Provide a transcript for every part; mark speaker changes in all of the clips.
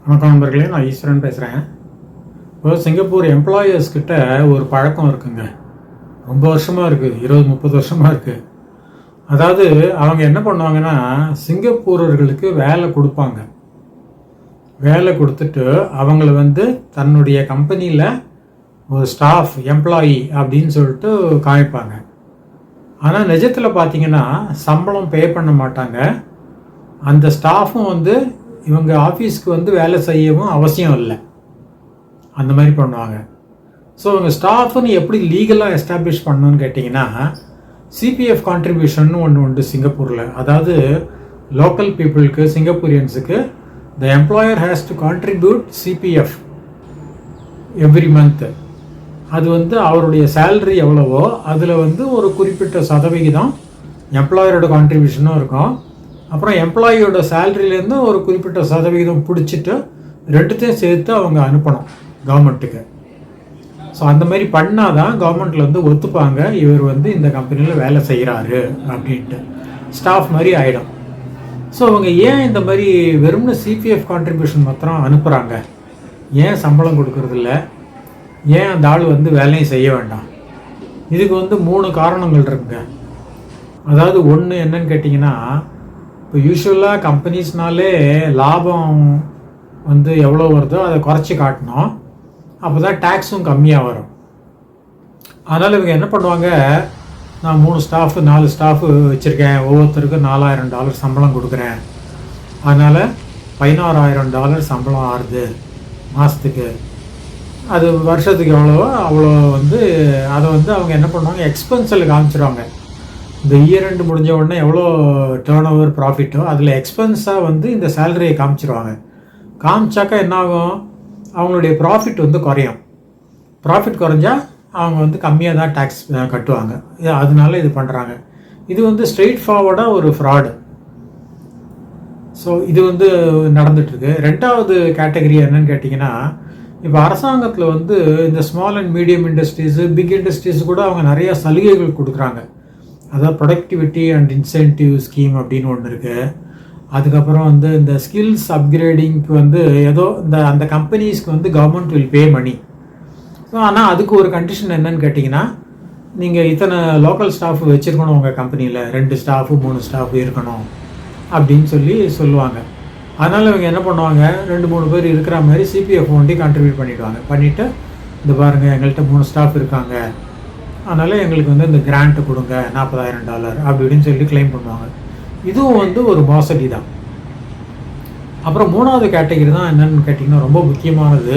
Speaker 1: வணக்கம் நண்பர்களே, நான் ஈஸ்வரன் பேசுகிறேன். இப்போ சிங்கப்பூர் எம்ப்ளாயர்ஸ் கிட்ட ஒரு பழக்கம் இருக்குங்க. ரொம்ப வருஷமாக இருக்குது, 20-30 வருஷமாக இருக்குது. அதாவது அவங்க என்ன பண்ணுவாங்கன்னா, சிங்கப்பூரர்களுக்கு வேலை கொடுப்பாங்க. வேலை கொடுத்துட்டு அவங்கள தன்னுடைய கம்பெனியில் ஒரு ஸ்டாஃப் எம்ப்ளாயி அப்படின்னு சொல்லிட்டு காமிப்பாங்க. ஆனால் நிஜத்தில் பார்த்தீங்கன்னா சம்பளம் பே பண்ண மாட்டாங்க. அந்த ஸ்டாஃபும் இவங்க ஆஃபீஸ்க்கு வேலை செய்யவும் அவசியம் இல்லை. அந்த மாதிரி பண்ணுவாங்க. ஸோ இவங்க ஸ்டாஃப்னு எப்படி லீகலாக எஸ்டாப்ளிஷ் பண்ணணும்னு கேட்டிங்கன்னா, சிபிஎஃப் கான்ட்ரிபியூஷன் ஒன்று உண்டு சிங்கப்பூரில். அதாவது லோக்கல் பீப்புளுக்கு, சிங்கப்பூரியன்ஸுக்கு the employer has to contribute CPF every month. அது அவருடைய சேல்ரி எவ்வளவோ அதில் ஒரு குறிப்பிட்ட சதவிகிதம் எம்ப்ளாயரோட கான்ட்ரிபியூஷனும் இருக்கும். அப்புறம் எம்ப்ளாயியோட சேலரியிலேருந்து ஒரு குறிப்பிட்ட சதவிகிதம் பிடிச்சிட்டு ரெண்டுத்தையும் சேர்த்து அவங்க அனுப்பணும் கவர்மெண்ட்டுக்கு. ஸோ அந்த மாதிரி பண்ணால் தான் கவர்மெண்ட்டில் ஒத்துப்பாங்க, இவர் இந்த கம்பெனியில் வேலை செய்கிறாரு அப்படின்ட்டு. ஸ்டாஃப் மாதிரி ஆகிடும். ஸோ அவங்க ஏன் இந்த மாதிரி வெறும்னு சிபிஎஃப் கான்ட்ரிபியூஷன் மாத்திரம் அனுப்புகிறாங்க, ஏன் சம்பளம் கொடுக்கறதில்ல, ஏன் அந்த ஆள் வேலையும் செய்ய வேண்டாம்? இதுக்கு 3 காரணங்கள் இருக்குங்க. அதாவது ஒன்று என்னன்னு கேட்டிங்கன்னா, இப்போ யூஸ்வலாக கம்பெனிஸ்னாலே லாபம் எவ்வளோ வருதோ அதை குறைச்சி காட்டணும். அப்போ தான் டேக்ஸும் கம்மியாக வரும். அதனால் இவங்க என்ன பண்ணுவாங்க, நான் 3 ஸ்டாஃபு 4 ஸ்டாஃபு வச்சுருக்கேன், ஒவ்வொருத்தருக்கும் $4000 சம்பளம் கொடுக்குறேன், அதனால் $16000 சம்பளம் ஆறுது மாதத்துக்கு. அது வருஷத்துக்கு எவ்வளவோ அவ்வளோ அதை அவங்க என்ன பண்ணுவாங்க, எக்ஸ்பென்ஸில் காமிச்சிருவாங்க. இந்த இயர் ரெண்டு முடிஞ்ச உடனே எவ்வளோ டேர்ன் ஓவர் ப்ராஃபிட்டோ அதில் எக்ஸ்பென்ஸாக இந்த சேலரியை காமிச்சிருவாங்க. காமிச்சாக்கா என்னாகும், அவங்களுடைய ப்ராஃபிட் குறையும். ப்ராஃபிட் குறைஞ்சா அவங்க கம்மியாக தான் டேக்ஸ் கட்டுவாங்க. அதனால இது பண்ணுறாங்க. இது ஸ்ட்ரெயிட் ஃபார்வர்டாக ஒரு ஃப்ராடு. ஸோ இது நடந்துகிட்ருக்கு. ரெண்டாவது கேட்டகரி என்னன்னு கேட்டிங்கன்னா, இப்போ அரசாங்கத்தில் இந்த small and medium industries, big industries கூட அவங்க நிறையா சலுகைகள் கொடுக்குறாங்க. அதாவது ப்ரொடக்டிவிட்டி அண்ட் இன்சென்டிவ் ஸ்கீம் அப்படின்னு ஒன்று இருக்குது. அதுக்கப்புறம் இந்த ஸ்கில்ஸ் அப்கிரேடிங்க்கு ஏதோ அந்த கம்பெனிஸ்க்கு government will pay money. So ஆனால் அதுக்கு ஒரு கண்டிஷன் என்னன்னு கேட்டிங்கன்னா, நீங்கள் இத்தனை லோக்கல் ஸ்டாஃப் வச்சுருக்கணும் உங்கள் கம்பெனியில், 2 ஸ்டாஃபு 3 ஸ்டாஃபு இருக்கணும் அப்படின்னு சொல்லுவாங்க. அதனால் இவங்க என்ன பண்ணுவாங்க, 2-3 பேர் இருக்கிற மாதிரி சிபிஎஃப் ஒண்டி கான்ட்ரிபியூட் பண்ணிவிட்டு இந்த பாருங்கள் எங்கள்கிட்ட 3 ஸ்டாஃப் இருக்காங்க, அதனால் எங்களுக்கு இந்த கிராண்ட்டு கொடுங்க $40,000 அப்படி இப்படின்னு சொல்லி கிளைம் பண்ணுவாங்க. இதுவும் ஒரு மோசடி தான். அப்புறம் 3வது கேட்டகரி தான் என்னென்னு கேட்டிங்கன்னா ரொம்ப முக்கியமானது.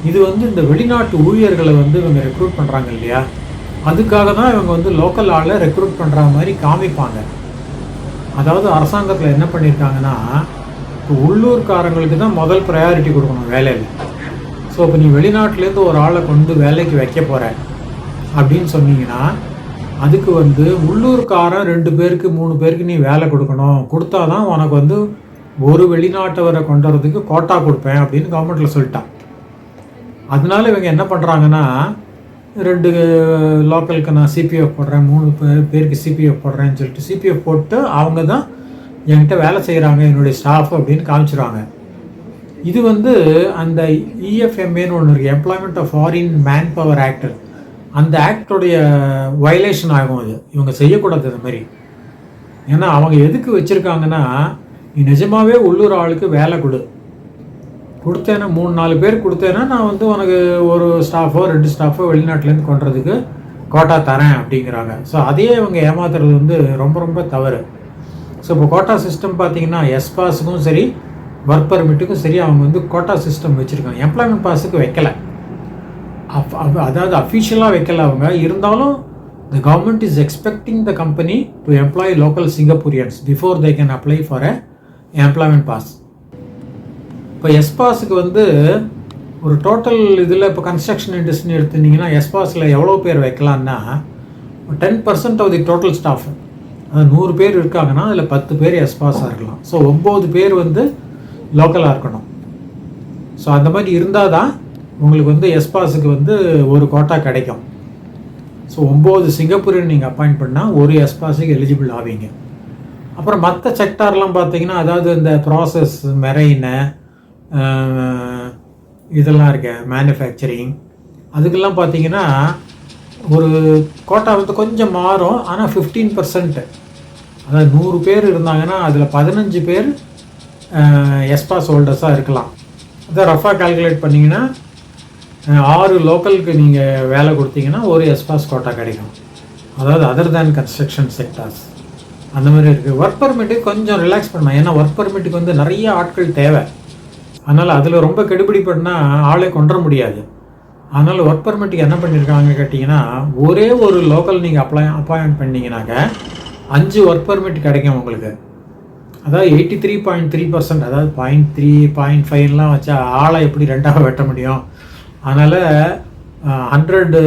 Speaker 1: இது இந்த வெளிநாட்டு ஊழியர்களை இவங்க ரெக்ரூட் பண்ணுறாங்க இல்லையா, அதுக்காக தான் இவங்க லோக்கல் ஆளை ரெக்ரூட் பண்ணுற மாதிரி காமிப்பாங்க. அதாவது அரசாங்கத்தில் என்ன பண்ணியிருக்காங்கன்னா, இப்போ உள்ளூர்காரங்களுக்கு தான் முதல் ப்ரையாரிட்டி கொடுக்கணும் வேலையில். ஸோ இப்போ நீ வெளிநாட்டிலேருந்து ஒரு ஆளை வேலைக்கு வைக்க போகிற அப்படின்னு சொன்னீங்கன்னா, அதுக்கு உள்ளூர்காரன் 2 பேருக்கு 3 பேருக்கு நீ வேலை கொடுக்கணும். கொடுத்தா தான் உனக்கு ஒரு வெளிநாட்டவரை கொண்டு வரதுக்கு கோட்டா கொடுப்பேன் அப்படின்னு கவர்மெண்ட்டில் சொல்லிட்டான். அதனால இவங்க என்ன பண்ணுறாங்கன்னா, 2 லோக்கலுக்கு நான் சிபிஎஃப் போடுறேன், 3 பேருக்கு சிபிஎஃப் போடுறேன்னு சொல்லிட்டு சிபிஎஃப் போட்டு அவங்க தான் என்கிட்ட வேலை செய்கிறாங்க, என்னுடைய ஸ்டாஃப் அப்படின்னு காமிச்சிடுவாங்க. இது அந்த இஎஃப்எம்ஏன்னு ஒன்று இருக்குது, employment of foreign manpower act. அந்த ஆக்டோடைய வயலேஷன் ஆகும். அது இவங்க செய்யக்கூடாது அது மாதிரி. ஏன்னா அவங்க எதுக்கு வச்சுருக்காங்கன்னா, நீ நிஜமாகவே உள்ளூர் ஆளுக்கு வேலை கொடுத்தேன்னா 3-4 பேர் கொடுத்தேன்னா நான் உனக்கு ஒரு ஸ்டாஃபோ 2 ஸ்டாஃபோ வெளிநாட்டிலேருந்து கொண்டுறதுக்கு கோட்டா தரேன் அப்படிங்கிறாங்க. ஸோ அதையே இவங்க ஏமாத்துறது ரொம்ப ரொம்ப தவறு. ஸோ இப்போ கோட்டா சிஸ்டம் பார்த்தீங்கன்னா, எஸ்பாஸுக்கும் சரி ஒர்க் பர்மிட்டுக்கும் சரி அவங்க கோட்டா சிஸ்டம் வச்சுருக்காங்க. எம்ப்ளாய்மெண்ட் பாஸுக்கு வைக்கலை, அதாவது அஃபிஷியலாக வைக்கல அவங்க. இருந்தாலும் the government is expecting the company to employ local Singaporeans before they can apply for employment pass. இப்போ எஸ்பாஸுக்கு ஒரு டோட்டல் இதில் இப்போ கன்ஸ்ட்ரக்ஷன் இண்டஸ்ட்ரின்னு எடுத்துட்டிங்கன்னா எஸ்பாஸில் எவ்வளோ பேர் வைக்கலான்னா 10% ஆஃப் தி டோட்டல் ஸ்டாஃப். அது 100 பேர் இருக்காங்கன்னா அதில் 10 பேர் எஸ்பாஸாக இருக்கலாம். ஸோ 9 பேர் லோக்கலாக இருக்கணும். ஸோ அந்த மாதிரி இருந்தால் தான் உங்களுக்கு எஸ்பாஸுக்கு ஒரு கோட்டா கிடைக்கும். ஸோ 9 சிங்கப்பூரியன் நீங்கள் அப்பாயிண்ட் பண்ணால் ஒரு எஸ்பாஸுக்கு எலிஜிபிள் ஆவீங்க. அப்புறம் மற்ற செக்டார்லாம் பார்த்தீங்கன்னா, அதாவது இந்த ப்ராசஸ், மெரெயின், இதெல்லாம் இருக்கு, மேனுஃபேக்சரிங், அதுக்கெல்லாம் பார்த்தீங்கன்னா ஒரு கோட்டா வந்து கொஞ்சம் மாறும். ஆனால் 15%, அதாவது 100 பேர் இருந்தாங்கன்னா அதில் 15 பேர் எஸ்பாஸ் ஹோல்டர்ஸாக இருக்கலாம். அதை ரஃபாக கால்குலேட் பண்ணிங்கன்னா 6 லோக்கலுக்கு நீங்கள் வேலை கொடுத்தீங்கன்னா ஒரு எஸ்பாஸ் கோட்டா கிடைக்கும். அதாவது அதர் தேன் கன்ஸ்ட்ரக்ஷன் செக்டார்ஸ் அந்த மாதிரி இருக்குது. ஒர்க் பர்மிட்டுக்கு கொஞ்சம் ரிலாக்ஸ் பண்ணலாம். ஏன்னா ஒர்க் பர்மிட்டுக்கு வந்து நிறைய ஆட்கள் தேவை. அதனால் அதில் ரொம்ப கெடுபிடி பண்ணால் ஆளே கொண்டுற முடியாது. அதனால் ஒர்க் பர்மிட்டுக்கு என்ன பண்ணியிருக்காங்க கேட்டிங்கன்னா, ஒரே ஒரு லோக்கல் நீங்கள் அப்பாயின்ட் பண்ணிங்கனாக்க 5 ஒர்க் பர்மிட் கிடைக்கும் உங்களுக்கு. அதாவது 83.3%, அதாவது 0.3 0.5லாம் வச்சா ஆளை எப்படி ரெண்டாக வெட்ட முடியும்? அதனால் 100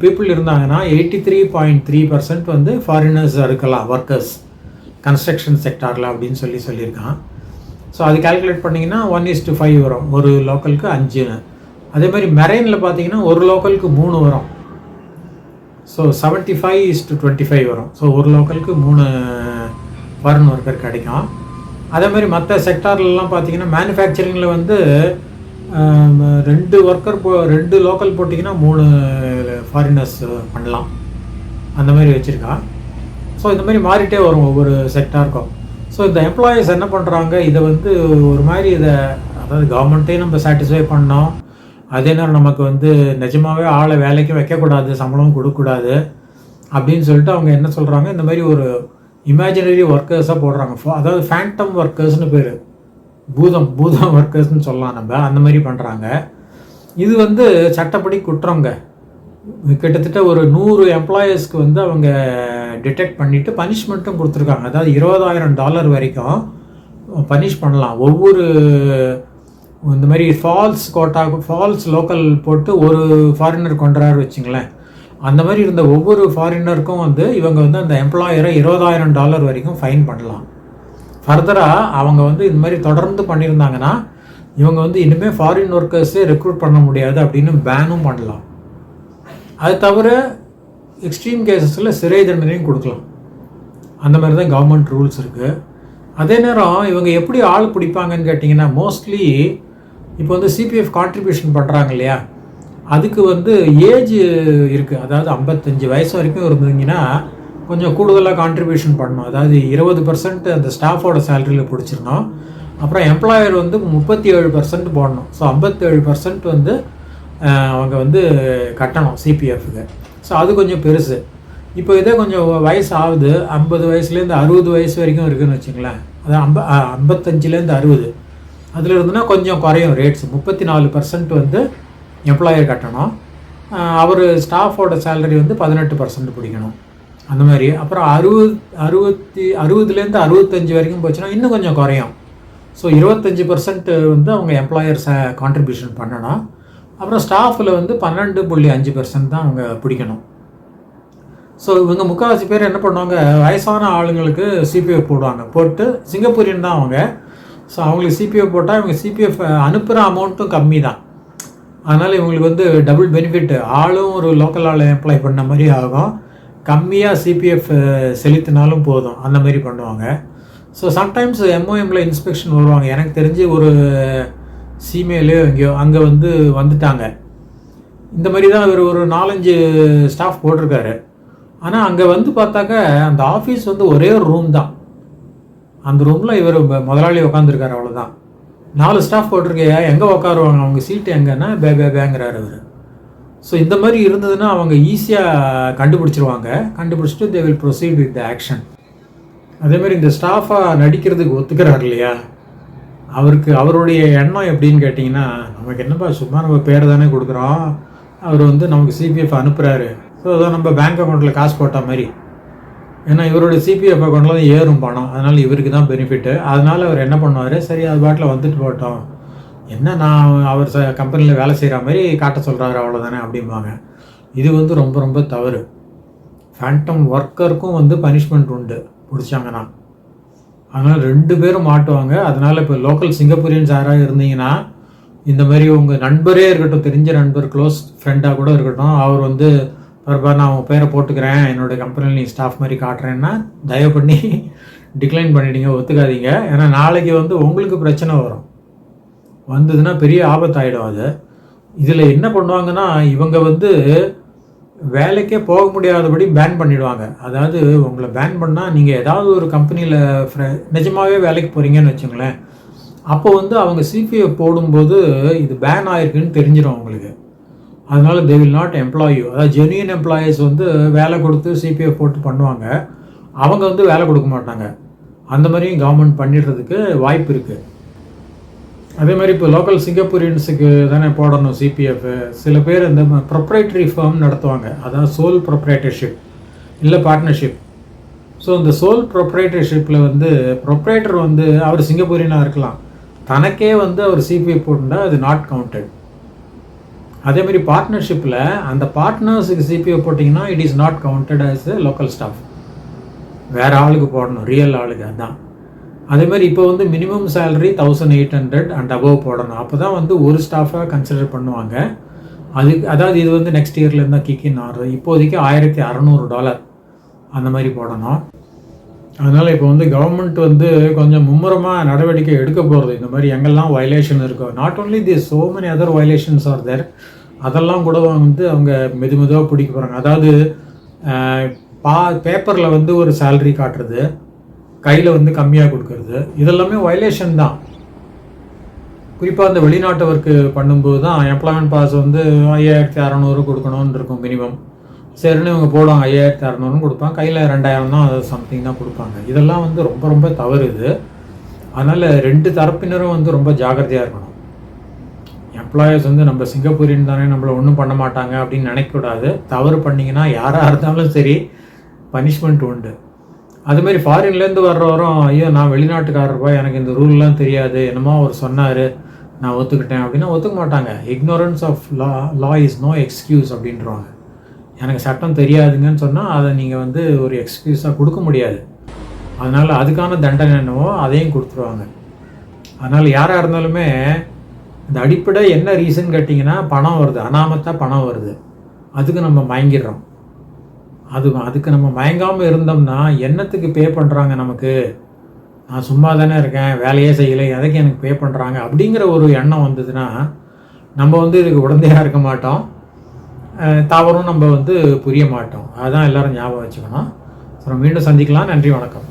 Speaker 1: பீப்புள் இருந்தாங்கன்னா 83.3% வந்து ஃபாரினர்ஸ் இருக்கலாம், ஒர்க்கர்ஸ் கன்ஸ்ட்ரக்ஷன் செக்டாரில் அப்படின்னு சொல்லியிருக்கான். ஸோ அது கால்குலேட் பண்ணிங்கன்னா 1:5 வரும், ஒரு லோக்கலுக்கு 5. அதே மாதிரி மெரைனில் பார்த்தீங்கன்னா ஒரு லோக்கலுக்கு 3 வரும். ஸோ 75:25 வரும். ஸோ ஒரு லோக்கலுக்கு 3 ஃபாரின் ஒர்க்கர் கிடைக்கும். அதே மாதிரி மற்ற செக்டார்லாம் பார்த்தீங்கன்னா மேனுஃபேக்சரிங்கில் வந்து 2 லோக்கல் போட்டிங்கன்னா 3 ஃபாரினர்ஸ் பண்ணலாம், அந்த மாதிரி வச்சுருக்கான். ஸோ இந்த மாதிரி மாறிட்டே வரும் ஒவ்வொரு செக்டாருக்கும். ஸோ இந்த எம்ப்ளாயீஸ் என்ன பண்ணுறாங்க, இதை வந்து ஒரு மாதிரி அதாவது கவர்மெண்ட்டையும் நம்ம சாட்டிஸ்ஃபை பண்ணோம், அதே நேரம் நமக்கு வந்து நிஜமாகவே ஆளை வேலைக்கு வைக்கக்கூடாது, சம்பளமும் கொடுக்கக்கூடாது அப்படின்னு சொல்லிட்டு அவங்க என்ன சொல்கிறாங்க, இந்த மாதிரி ஒரு இமேஜினரி ஒர்க்கர்ஸாக போடுறாங்க. அதாவது ஃபேண்டம் ஒர்க்கர்ஸ்னு பேர், பூதம் ஒர்க்கர்ஸ்னு சொல்லலாம் நம்ம, அந்த மாதிரி பண்ணுறாங்க. இது வந்து சட்டப்படி குற்றங்க. கிட்டத்தட்ட ஒரு 100 எம்ப்ளாயீஸ்க்கு வந்து அவங்க டிடெக்ட் பண்ணிவிட்டு பனிஷ்மெண்ட்டும் கொடுத்துருக்காங்க. அதாவது $20,000 வரைக்கும் பனிஷ் பண்ணலாம். ஒவ்வொரு இந்த மாதிரி ஃபால்ஸ் லோக்கல் போட்டு ஒரு ஃபாரினர் கொண்டுறாரு வச்சுங்களேன், அந்த மாதிரி இருந்த ஒவ்வொரு ஃபாரினருக்கும் வந்து இவங்க வந்து அந்த எம்ப்ளாயரை $20,000 வரைக்கும் ஃபைன் பண்ணலாம். ஃபர்தராக அவங்க வந்து இந்த மாதிரி தொடர்ந்து பண்ணியிருந்தாங்கன்னா இவங்க வந்து இனிமேல் ஃபாரின் ஒர்க்கர்ஸே ரெக்ரூட் பண்ண முடியாது அப்படின்னு பேனும் பண்ணலாம். அது தவிர எக்ஸ்ட்ரீம் கேசஸில் சிறை தண்டனையும் கொடுக்கலாம். அந்த மாதிரி தான் கவர்மெண்ட் ரூல்ஸ் இருக்குது. அதே நேரம் இவங்க எப்படி ஆள் பிடிப்பாங்கன்னு கேட்டிங்கன்னா, மோஸ்ட்லி இப்போ வந்து சிபிஎஃப் கான்ட்ரிபியூஷன் பண்ணுறாங்க இல்லையா, அதுக்கு வந்து ஏஜ் இருக்குது. அதாவது 55 வயசு வரைக்கும் இருந்தீங்கன்னா கொஞ்சம் கூடுதலாக கான்ட்ரிபியூஷன் பண்ணணும். அதாவது 20% அந்த ஸ்டாஃபோட சேலரியில் பிடிச்சிடணும். அப்புறம் எம்ப்ளாயர் வந்து 37% போடணும். ஸோ 57% வந்து அவங்க வந்து கட்டணும் சிபிஎஃப்க்கு. ஸோ அது கொஞ்சம் பெருசு. இப்போ இதே கொஞ்சம் வயசு ஆகுது, 50 வயசுலேருந்து 60 வயசு வரைக்கும் இருக்குதுன்னு வச்சுங்களேன், அதான் 55லேருந்து 60, அதில் இருந்துன்னா கொஞ்சம் குறையும் ரேட்ஸ். 34% வந்து எம்ப்ளாயர் கட்டணும். அவர் ஸ்டாஃபோட சேலரி வந்து 18% பிடிக்கணும், அந்த மாதிரி. அப்புறம் 60லேருந்து 65 வரைக்கும் போச்சுன்னா இன்னும் கொஞ்சம் குறையும். ஸோ 25% வந்து அவங்க எம்ப்ளாயர்ஸை கான்ட்ரிபியூஷன் பண்ணணும். அப்புறம் ஸ்டாஃபில் வந்து 12.5% தான் அவங்க பிடிக்கணும். ஸோ இவங்க முக்கால்வாசி பேர் என்ன பண்ணுவாங்க, வயசான ஆளுங்களுக்கு சிபிஎஃப் போடுவாங்க. போட்டு சிங்கப்பூரியன் தான் அவங்க. ஸோ அவங்களுக்கு சிபிஎஃப் போட்டால் இவங்க சிபிஎஃப் அனுப்புகிற அமௌண்ட்டும் கம்மி தான். அதனால் இவங்களுக்கு வந்து டபுள் பெனிஃபிட், ஆளும் ஒரு லோக்கல் ஆளை எம்ப்ளாய் பண்ண மாதிரி ஆகும், கம்மியாக சிபிஎஃப் செலுத்தினாலும் போதும், அந்த மாதிரி பண்ணுவாங்க. ஸோ சம்டைம்ஸ் எம்ஓஎம்ல இன்ஸ்பெக்ஷன் வருவாங்க. எனக்கு தெரிஞ்சு ஒரு சிமெயிலோ எங்கேயோ அங்கே வந்துட்டாங்க. இந்த மாதிரி தான் இவர் ஒரு 4-5 ஸ்டாஃப் போட்டிருக்காரு. ஆனால் அங்கே வந்து பார்த்தாக்க அந்த ஆஃபீஸ் வந்து ஒரே ஒரு ரூம் தான். அந்த ரூமில் இவர் முதலாளி உட்காந்துருக்காரு, அவ்வளோதான். 4 ஸ்டாஃப் போட்டிருக்கையா, எங்கே உட்காருவாங்க, அவங்க சீட்டு எங்கன்னா பேங்கிறாரு அவர். ஸோ இந்த மாதிரி இருந்ததுன்னா அவங்க ஈஸியாக கண்டுபிடிச்சிருவாங்க. கண்டுபிடிச்சிட்டு they will proceed with the action. அதேமாதிரி இந்த ஸ்டாஃபாக நடிக்கிறதுக்கு ஒத்துக்கிறார் இல்லையா, அவருடைய எண்ணம் எப்படின்னு கேட்டிங்கன்னா, நமக்கு என்னப்பா சும்மா நம்ம பேர் தானே கொடுக்குறோம், அவர் வந்து நமக்கு சிபிஎஃப் அனுப்புகிறாரு, ஸோ அதான் நம்ம பேங்க் அக்கௌண்ட்டில் காசு போட்ட மாதிரி. ஏன்னா இவருடைய சிபிஎஃப் அக்கௌண்ட்டில் தான் ஏறும் பணம், அதனால் இவருக்கு தான் பெனிஃபிட்டு. அதனால் அவர் என்ன பண்ணுவார், சரி அது பாட்டில் வந்துட்டு போட்டோம், என்ன நான் அவர் கம்பெனியில் வேலை செய்கிற மாதிரி காட்ட சொல்கிறாரு, அவ்வளோதானே அப்படிம்பாங்க. இது வந்து ரொம்ப ரொம்ப தவறு. ஃபேண்டம் ஒர்க்கருக்கும் பனிஷ்மெண்ட் உண்டு பிடிச்சாங்கன்னா. அதனால் 2 பேரும் மாட்டுவாங்க. அதனால் இப்போ லோக்கல் சிங்கப்பூரியன்ஸ் யாராக இருந்தீங்கன்னா, இந்த மாதிரி உங்கள் நண்பரே இருக்கட்டும், தெரிஞ்ச நண்பர், க்ளோஸ் ஃப்ரெண்டாக கூட இருக்கட்டும், அவர் பரப்பா நான் உங்கள் பேரை போட்டுக்கிறேன், என்னோடய கம்பெனியில் நீ ஸ்டாஃப் மாதிரி காட்டுறேன்னா தயவு பண்ணி டிக்ளைன் பண்ணிவிடுங்க, ஒத்துக்காதீங்க. ஏன்னா நாளைக்கு உங்களுக்கு பிரச்சனை வரும். வந்ததுன்னா பெரிய ஆபத்தாயிடும் அது. இதில் என்ன பண்ணுவாங்கன்னா, இவங்க வந்து வேலைக்கே போக முடியாதபடி பேன் பண்ணிடுவாங்க. அதாவது உங்களை பேன் பண்ணால் நீங்கள் ஏதாவது ஒரு கம்பெனியில் நிஜமாகவே வேலைக்கு போகிறீங்கன்னு வச்சுங்களேன், அப்போ வந்து அவங்க சிபிஎஃப் போடும்போது இது பேன் ஆயிருக்குன்னு தெரிஞ்சிடும் அவங்களுக்கு. அதனால they will not employ you. அதாவது ஜென்யூன் எம்ப்ளாயீஸ் வந்து வேலை கொடுத்து சிபிஎஃப் போட்டு பண்ணுவாங்க, அவங்க வந்து வேலை கொடுக்க மாட்டாங்க. அந்த மாதிரியும் கவர்மெண்ட் பண்ணிடுறதுக்கு வாய்ப்பு இருக்குது. அதே மாதிரி இப்போ லோக்கல் சிங்கப்பூரியன்ஸுக்கு தானே போடணும் சிபிஎஃப். சில பேர் இந்த ப்ரொப்ரைட்டரி ஃபார்ம் நடத்துவாங்க, அதாவது சோல் ப்ரொப்ரைட்டர்ஷிப் இல்லை பார்ட்னர்ஷிப். ஸோ இந்த சோல் ப்ரொப்ரைட்டர்ஷிப்பில் வந்து ப்ரொப்ரைட்டர் வந்து அவர் சிங்கப்பூரியனாக இருக்கலாம், தனக்கே வந்து அவர் சிபிஎஃப் போட்டுட்டா அது நாட் கவுண்டட். அதேமாதிரி பார்ட்னர்ஷிப்பில் அந்த பார்ட்னர்ஸுக்கு சிபிஎஃப் போட்டிங்கன்னா it is not counted as a local staff. வேறு ஆளுக்கு போடணும், ரியல் ஆளுக்கு. அதுதான் அதேமாதிரி இப்போ வந்து மினிமம் சேலரி 1800 அண்ட் அபவ் போடணும். அப்போ தான் வந்து ஒரு ஸ்டாஃபாக கன்சிடர் பண்ணுவாங்க. அதாவது இது வந்து நெக்ஸ்ட் இயர்லேருந்து தான் கிக்கின் ஆடுறது. இப்போதைக்கு $1600 அந்த மாதிரி போடணும். அதனால் இப்போ வந்து கவர்மெண்ட் வந்து கொஞ்சம் மும்முரமாக நடவடிக்கை எடுக்க போகிறது. இந்த மாதிரி எங்கெல்லாம் வயலேஷன் இருக்கோ, not only this, so many other violations are there. அதெல்லாம் கூட வந்து அவங்க மெதுவாக பிடிக்க போகிறாங்க. அதாவது பேப்பரில் வந்து ஒரு சேலரி காட்டுறது, கையில் வந்து கம்மியாக கொடுக்கறது, இதெல்லாமே வயலேஷன் தான். குறிப்பாக இந்த வெளிநாட்டவருக்கு பண்ணும்போது தான் எம்ப்ளாய்மெண்ட் பாஸ் வந்து 5600 கொடுக்கணும்னு இருக்கும் மினிமம். சரின்னு இவங்க போடுவாங்க, 5600 கொடுப்பாங்க, கையில் 2000 தான் அது சம்திங் தான் கொடுப்பாங்க. இதெல்லாம் வந்து ரொம்ப ரொம்ப தவறு இது. அதனால் ரெண்டு தரப்பினரும் வந்து ரொம்ப ஜாக்கிரதையாக இருக்கணும். எம்ப்ளாயர்ஸ் வந்து நம்ம சிங்கப்பூரியன் தானே, நம்மளை ஒன்றும் பண்ண மாட்டாங்க அப்படின்னு நினைக்கக்கூடாது. தவறு பண்ணிங்கன்னா யாராக இருந்தாலும் சரி பனிஷ்மெண்ட் உண்டு. அதுமாரி ஃபாரின்லேருந்து வர்றவரும், ஐயோ நான் வெளிநாட்டுக்காரர்ப்பா, எனக்கு இந்த ரூல்லாம் தெரியாது, என்னமோ அவர் சொன்னார் நான் ஒத்துக்கிட்டேன் அப்படின்னா ஒத்துக்க மாட்டாங்க. Ignorance of law is no excuse அப்படின்றவாங்க. எனக்கு சட்டம் தெரியாதுங்கன்னு சொன்னால் அதை நீங்கள் வந்து ஒரு எக்ஸ்கியூஸாக கொடுக்க முடியாது. அதனால் அதுக்கான தண்டனை என்னவோ அதையும் கொடுத்துருவாங்க. அதனால் யாராக இருந்தாலுமே இந்த அடிப்படை என்ன ரீசன் கேட்டிங்கன்னா, பணம் வருது, அனாமத்தாக பணம் வருது, அதுக்கு நம்ம மயங்கிடுறோம். அதுக்கு நம்ம மயங்காமல் இருந்தோம்னா என்னத்துக்கு பே பண்ணுறாங்க நமக்கு, நான் சும்மா தானே இருக்கேன், வேலையே செய்யலை, எதுக்கு எனக்கு பே பண்ணுறாங்க அப்படிங்கிற ஒரு எண்ணம் வந்ததுன்னா நம்ம வந்து இதுக்கு உடந்தையாக இருக்க மாட்டோம், தவறும் நம்ம வந்து புரிய மாட்டோம். அதுதான் எல்லோரும் ஞாபகம் வச்சுக்கணும். ஸோ மீண்டும் சந்திக்கலாம். நன்றி, வணக்கம்.